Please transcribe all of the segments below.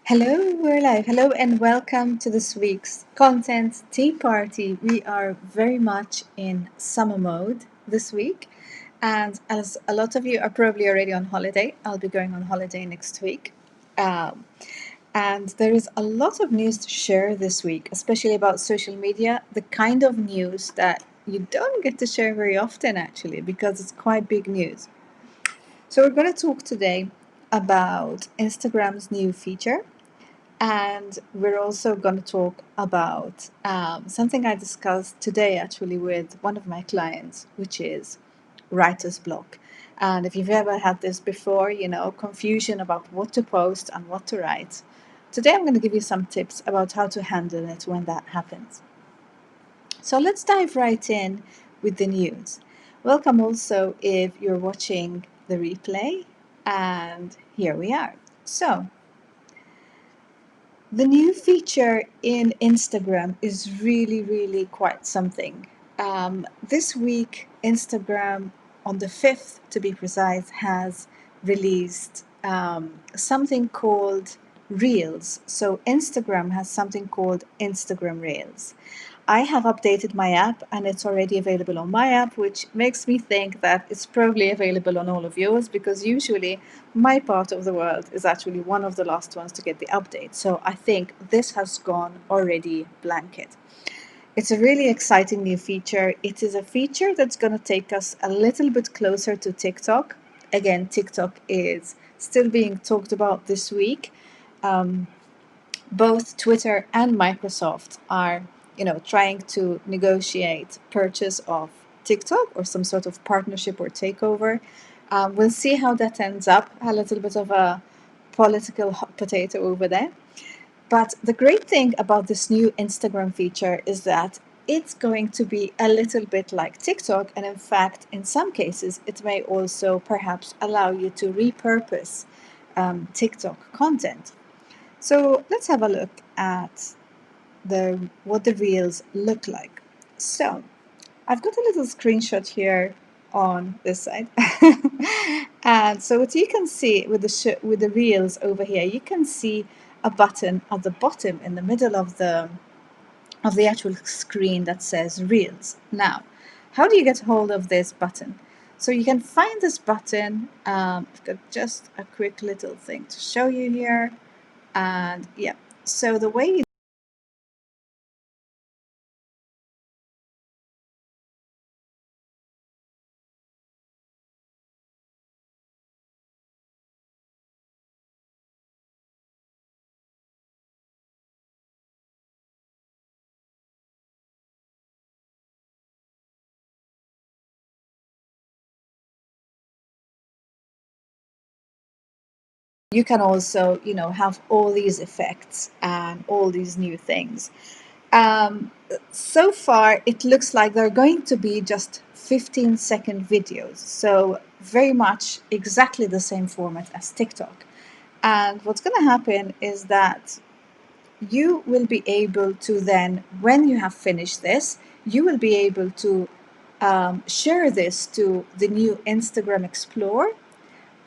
Hello, we're live. Hello, and welcome to this week's Content Tea Party. We are very much in summer mode this week, and as a lot of you are probably already on holiday, I'll be going on holiday next week. Um, and there is a lot of news to share this week, especially about social media, the kind of news that you don't get to share very often, actually, because it's quite big news. So, we're going to talk today about Instagram's new feature, and we're also going to talk about something I discussed today actually with one of my clients, which is writer's block. And if you've ever had this before, confusion about what to post and what to write, today I'm going to give you some tips about how to handle it when that happens. So let's dive right in with the news. Welcome also if you're watching the replay, and here we are. So, the new feature in Instagram is really, really quite something. This week, Instagram, on the 5th to be precise, has released something called Reels. So, Instagram has something called Instagram Reels. I have updated my app and it's already available on my app, which makes me think that it's probably available on all of yours because usually my part of the world is actually one of the last ones to get the update. So I think this has gone already blanket. It's a really exciting new feature. It is a feature that's going to take us a little bit closer to TikTok. Again, TikTok is still being talked about this week. Um, Both Twitter and Microsoft are, trying to negotiate purchase of TikTok or some sort of partnership or takeover. We'll see how that ends up. A little bit of a political hot potato over there. But the great thing about this new Instagram feature is that it's going to be a little bit like TikTok, and in fact, in some cases, it may also perhaps allow you to repurpose TikTok content. So let's have a look at what the reels look like. So I've got a little screenshot here on this side, and so what you can see with the reels over here, you can see a button at the bottom in the middle of the actual screen that says reels. Now, how do you get hold of this button? So you can find this button. I've got just a quick little thing to show you here, and yeah. So the way you you can also, have all these effects and all these new things. Um, so far, it looks like they're going to be just 15-second videos. So very much exactly the same format as TikTok. And what's going to happen is that you will be able to then, when you have finished this, you will be able to share this to the new Instagram Explorer,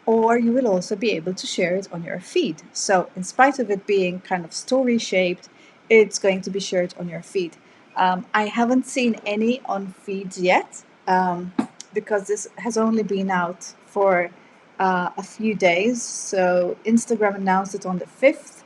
or you will also be able to share it on your feed. So, in spite of it being kind of story shaped, it's going to be shared on your feed. I haven't seen any on feeds yet because this has only been out for a few days. So, Instagram announced it on the 5th,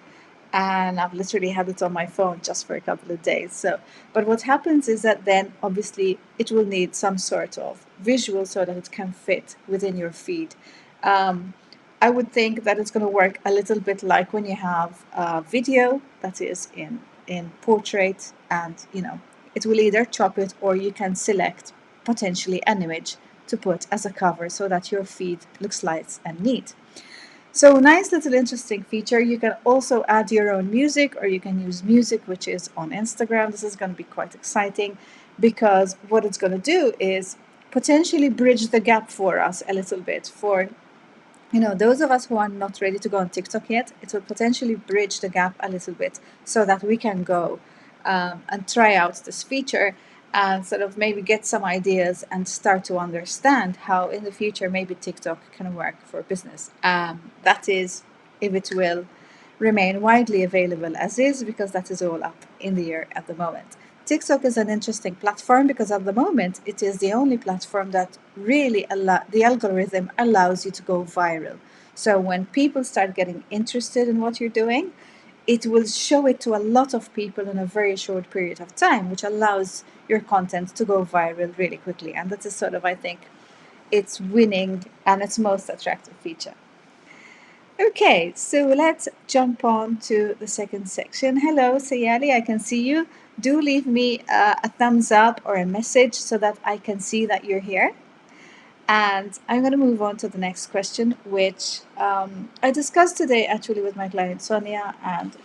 and I've literally had it on my phone just for a couple of days. So, but what happens is that then obviously it will need some sort of visual so that it can fit within your feed. Um, I would think that it's going to work a little bit like when you have a video that is in portrait, and it will either chop it or you can select potentially an image to put as a cover so that your feed looks nice and neat. So nice little interesting feature. You can also add your own music, or you can use music which is on Instagram. This is going to be quite exciting because what it's going to do is potentially bridge the gap for us a little bit. For those of us who are not ready to go on TikTok yet, it will potentially bridge the gap a little bit so that we can go and try out this feature and sort of maybe get some ideas and start to understand how in the future maybe TikTok can work for business. That is, if it will, remain widely available as is, because that is all up in the air at the moment. TikTok is an interesting platform because at the moment it is the only platform that really the algorithm allows you to go viral. So when people start getting interested in what you're doing, it will show it to a lot of people in a very short period of time, which allows your content to go viral really quickly. And that is sort of, I think, its winning and its most attractive feature. Okay, so let's jump on to the second section. Hello, Sayali, I can see you. Do leave me a thumbs up or a message so that I can see that you're here. And I'm going to move on to the next question, which I discussed today actually with my client Sonia, and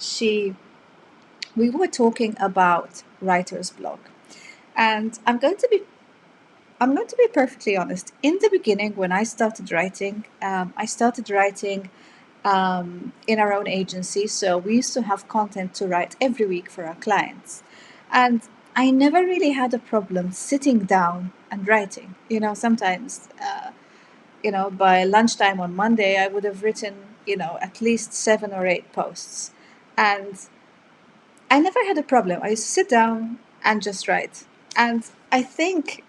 we were talking about writer's block. And I'm going to be perfectly honest. In the beginning, when I started writing, in our own agency. So we used to have content to write every week for our clients. And I never really had a problem sitting down and writing. Sometimes, by lunchtime on Monday, I would have written, at least 7 or 8 posts. And I never had a problem. I used to sit down and just write. And I think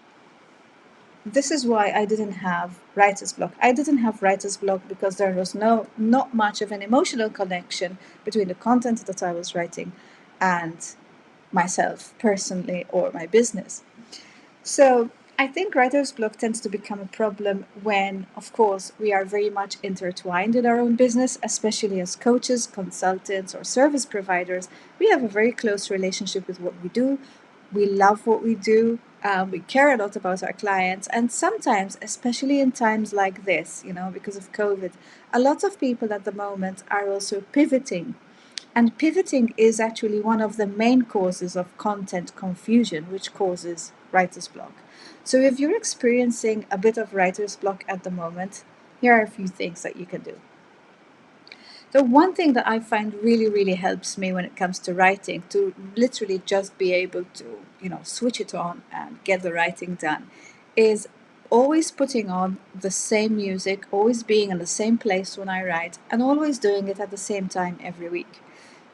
this is why I didn't have writer's block. I didn't have writer's block because there was not much of an emotional connection between the content that I was writing and myself personally or my business. So I think writer's block tends to become a problem when, of course, we are very much intertwined in our own business, especially as coaches, consultants, or service providers. We have a very close relationship with what we do. We love what we do. We care a lot about our clients. And sometimes, especially in times like this, because of COVID, a lot of people at the moment are also pivoting. And pivoting is actually one of the main causes of content confusion, which causes writer's block. So if you're experiencing a bit of writer's block at the moment, here are a few things that you can do. So one thing that I find really, really helps me when it comes to writing, to literally just be able to, switch it on and get the writing done, is always putting on the same music, always being in the same place when I write, and always doing it at the same time every week.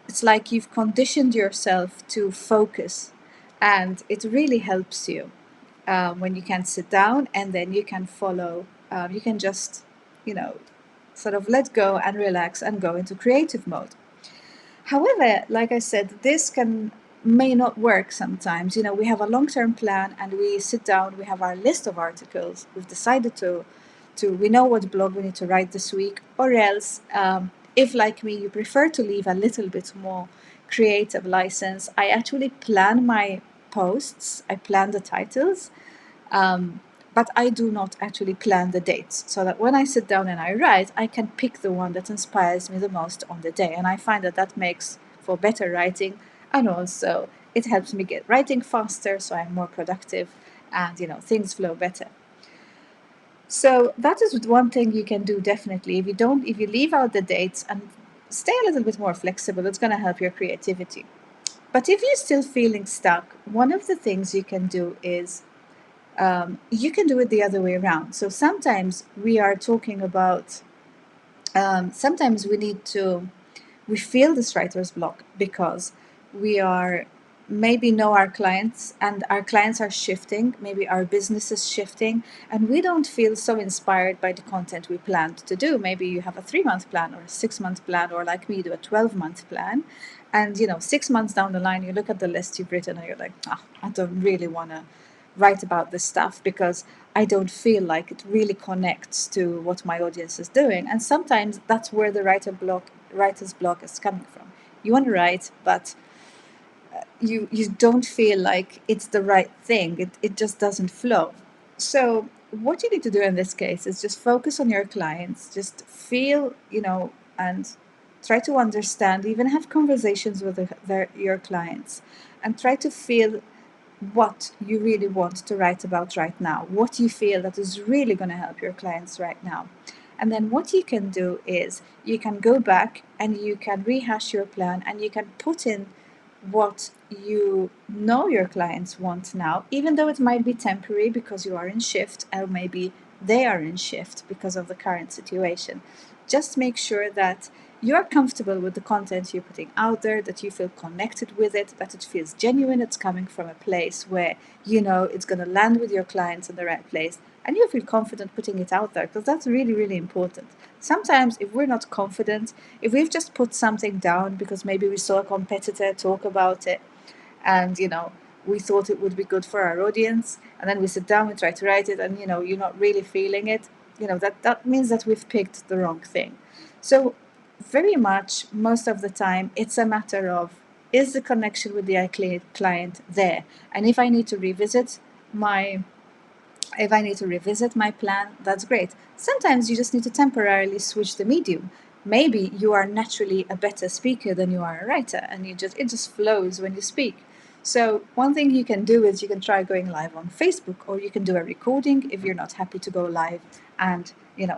It's like you've conditioned yourself to focus, and it really helps you when you can sit down and then you can follow. You can just, sort of let go and relax and go into creative mode. However, like I said, this may not work sometimes. We have a long-term plan and we sit down, we have our list of articles, we've decided we know what blog we need to write this week, or else, if like me, you prefer to leave a little bit more creative license, I actually plan my posts, I plan the titles, but I do not actually plan the dates, so that when I sit down and I write, I can pick the one that inspires me the most on the day. And I find that makes for better writing, and also it helps me get writing faster, so I'm more productive, and things flow better. So that is one thing you can do definitely. If you leave out the dates and stay a little bit more flexible, it's going to help your creativity. But if you're still feeling stuck, one of the things you can do is you can do it the other way around. So sometimes we are talking about, sometimes we feel this writer's block because we are maybe know our clients and our clients are shifting, maybe our business is shifting, and we don't feel so inspired by the content we planned to do. Maybe you have a 3-month plan or a 6-month plan, or like me, do a 12-month plan. And 6 months down the line, you look at the list you've written and you're like, I don't really want to write about this stuff because I don't feel like it really connects to what my audience is doing. And sometimes that's where the writer's block is coming from. You want to write, but you don't feel like it's the right thing. It just doesn't flow. So what you need to do in this case is just focus on your clients, just feel, and try to understand, even have conversations with your clients, and try to feel what you really want to write about right now, what you feel that is really going to help your clients right now. And then what you can do is you can go back and you can rehash your plan and you can put in what you know your clients want now, even though it might be temporary because you are in shift, or maybe they are in shift because of the current situation. Just make sure that you're comfortable with the content you're putting out there, that you feel connected with it, that it feels genuine, it's coming from a place where you know it's going to land with your clients in the right place, and you feel confident putting it out there, because that's really, really important. Sometimes, if we're not confident, if we've just put something down because maybe we saw a competitor talk about it, and we thought it would be good for our audience, and then we sit down and try to write it, and you're not really feeling it, that means that we've picked the wrong thing. So very much most of the time it's a matter of, is the connection with the client there? And if I need to revisit my plan, that's great. Sometimes you just need to temporarily switch the medium. Maybe you are naturally a better speaker than you are a writer, and it just flows when you speak. So one thing you can do is you can try going live on Facebook, or you can do a recording if you're not happy to go live and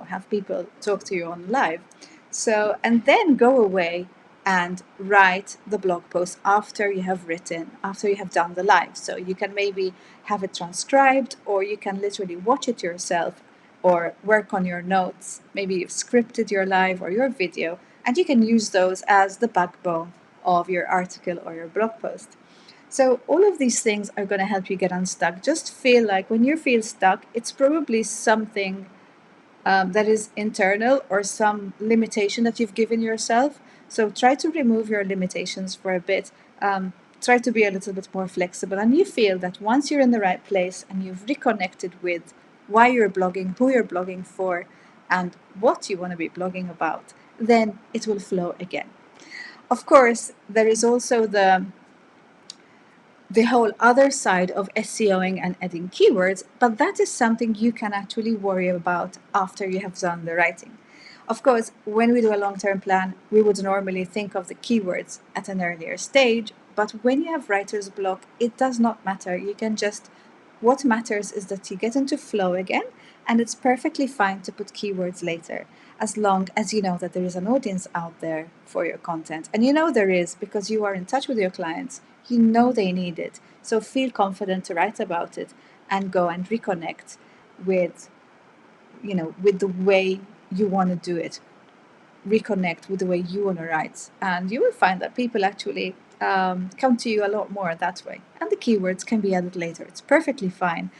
have people talk to you on live. So, and then go away and write the blog post after you have done the live. So you can maybe have it transcribed, or you can literally watch it yourself, or work on your notes. Maybe you've scripted your live or your video, and you can use those as the backbone of your article or your blog post. So all of these things are going to help you get unstuck. Just feel like when you feel stuck, it's probably something that is internal, or some limitation that you've given yourself. So try to remove your limitations for a bit. Try to be a little bit more flexible. And you feel that once you're in the right place and you've reconnected with why you're blogging, who you're blogging for, and what you want to be blogging about, then it will flow again. Of course, there is also the whole other side of SEOing and adding keywords, but that is something you can actually worry about after you have done the writing. Of course, when we do a long-term plan, we would normally think of the keywords at an earlier stage, but when you have writer's block, it does not matter. What matters is that you get into flow again, and it's perfectly fine to put keywords later, as long as you know that there is an audience out there for your content. And there is, because you are in touch with your clients, they need it. So feel confident to write about it and go and reconnect with, with the way you want to do it. Reconnect with the way you want to write. And you will find that people actually come to you a lot more that way. And the keywords can be added later. It's perfectly fine.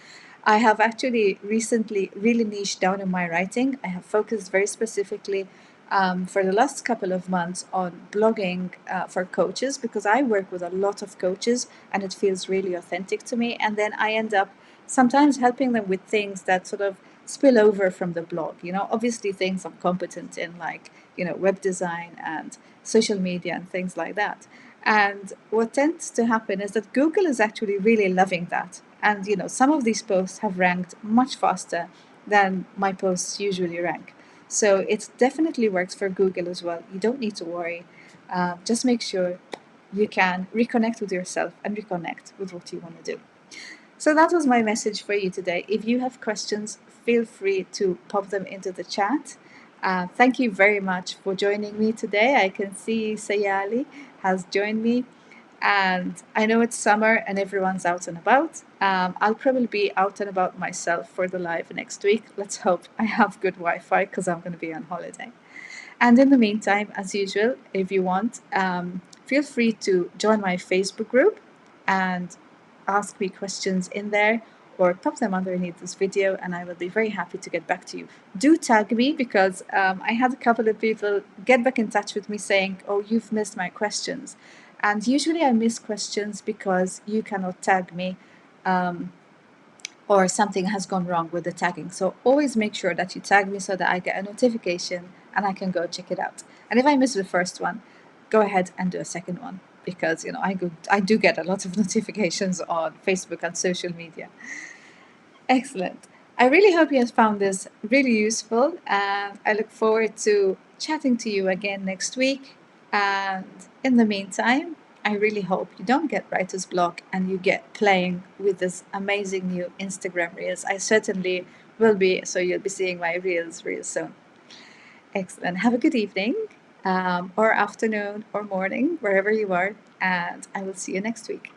I have actually recently really niched down in my writing. I have focused very specifically for the last couple of months on blogging for coaches, because I work with a lot of coaches and it feels really authentic to me. And then I end up sometimes helping them with things that sort of spill over from the blog. Obviously things I'm competent in, like, web design and social media and things like that. And what tends to happen is that Google is actually really loving that. And, some of these posts have ranked much faster than my posts usually rank. So it definitely works for Google as well. You don't need to worry. Just make sure you can reconnect with yourself and reconnect with what you want to do. So that was my message for you today. If you have questions, feel free to pop them into the chat. Thank you very much for joining me today. I can see Sayali has joined me, and I know it's summer and everyone's out and about. I'll probably be out and about myself for the live next week. Let's hope I have good Wi-Fi, because I'm going to be on holiday. And in the meantime, as usual, if you want, feel free to join my Facebook group and ask me questions in there, or pop them underneath this video, and I will be very happy to get back to you. Do tag me, because I had a couple of people get back in touch with me saying, oh, you've missed my questions. And usually I miss questions because you cannot tag me, or something has gone wrong with the tagging. So always make sure that you tag me so that I get a notification and I can go check it out. And if I miss the first one, go ahead and do a second one, because I do get a lot of notifications on Facebook and social media. Excellent. I really hope you have found this really useful, and I look forward to chatting to you again next week. And in the meantime, I really hope you don't get writer's block and you get playing with this amazing new Instagram Reels. I certainly will be, so you'll be seeing my Reels real soon. Excellent. Have a good evening, or afternoon, or morning, wherever you are, and I will see you next week.